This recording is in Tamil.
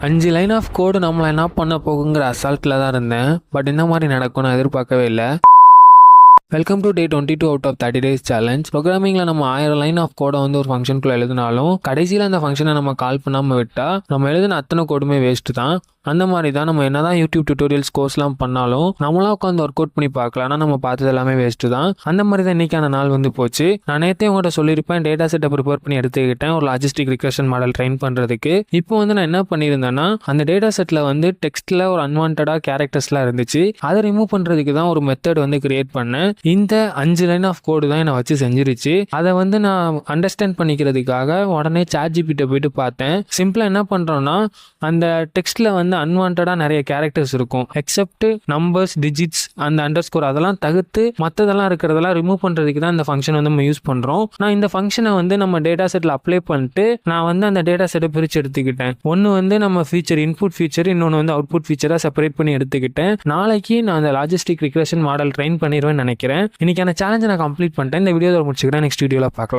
5 லைன் ஆஃப் கோடு நம்மளை என்ன பண்ண போகுங்கிற அசால்ட்டில் தான் இருந்தேன். பட் இந்த மாதிரி நடக்கும் நான் எதிர்பார்க்கவே இல்லை. Welcome to day 22 out of 30 days challenge. ப்ரோக்ராமிங்கில் நம்ம 1000 லைன் ஆஃப் கோடை வந்து ஒரு ஃபங்க்ஷனுக்குள்ளே எழுதினாலும் கடைசியில் அந்த ஃபங்க்ஷனை நம்ம கால் பண்ணாமல் விட்டால் நம்ம எழுதின அத்தனை கோடுமே வேஸ்ட்டு தான். அந்த மாதிரி தான் நம்ம என்ன தான் யூடியூப் டியூட்டோரியல்ஸ் கோர்ஸ்லாம் பண்ணாலும் நம்மளாம் உட்காந்து ஒர்க் அவுட் பண்ணி பார்க்கலாம். ஆனால் நம்ம பார்த்தது எல்லாமே வேஸ்ட்டு தான். அந்த மாதிரி தான் இன்றைக்கான நாள் வந்து போச்சு. நான் நேற்றே உங்கள்கிட்ட சொல்லியிருப்பேன், டேட்டா செட்டை ப்ரிப்பேர் பண்ணி எடுத்துக்கிட்டேன் ஒரு லாஜிஸ்டிக் ரிக்ரெஷன் மாடல் ட்ரெயின் பண்ணுறதுக்கு. இப்போ வந்து நான் என்ன பண்ணியிருந்தேன்னா, அந்த டேட்டா செட்டில் வந்து டெக்ஸ்ட்டில் ஒரு அன்வான்டாக கேரக்டர்ஸ்லாம் இருந்துச்சு. அதை ரிமூவ் பண்ணுறதுக்கு தான் ஒரு மெத்தட் வந்து கிரியேட் பண்ணேன். இந்த 5 லைன் ஆஃப் கோடு தான் என்னை வச்சு செஞ்சிருச்சு. அதை வந்து நான் அண்டர்ஸ்டாண்ட் பண்ணிக்கிறதுக்காக உடனே ChatGPT போயிட்டு பார்த்தேன். சிம்பிளாக என்ன பண்ணுறோன்னா, அந்த டெக்ஸ்ட்டில் வந்து அன்வான்டாக நிறைய கேரக்டர்ஸ் இருக்கும். எக்ஸப்ட் நம்பர்ஸ், டிஜிட்ஸ், அந்த அண்டர்ஸ்கோர் அதெல்லாம் தவிர்த்து மற்றதெல்லாம் இருக்கிறதெல்லாம் ரிமூவ் பண்ணுறதுக்கு தான் இந்த ஃபங்க்ஷன் வந்து நம்ம யூஸ் பண்ணுறோம். நான் இந்த ஃபங்க்ஷனை வந்து நம்ம டேட்டா செட்டில் அப்ளை பண்ணிட்டு நான் வந்து அந்த டேட்டா செட்டை பிரித்து எடுத்துக்கிட்டேன். ஒன்று வந்து நம்ம ஃபீச்சர் இன்புட் ஃபீச்சர், இன்னொன்று வந்து அவுட்புட் ஃபீச்சராக செப்பரேட் பண்ணி எடுத்துக்கிட்டேன். நாளைக்கு நான் அந்த லாஜிஸ்டிக் ரிக்ரெஷன் மாடல் ட்ரெயின் பண்ணிடுவேன் நினைக்கிறேன். இன்னைக்கான சேலஞ்சை நான் கம்ப்ளீட் பண்ணிட்டேன். இந்த வீடியோவை முடிச்சுக்கிறேன். நெக்ஸ்ட் வீடியோவில் பார்க்கலாம்.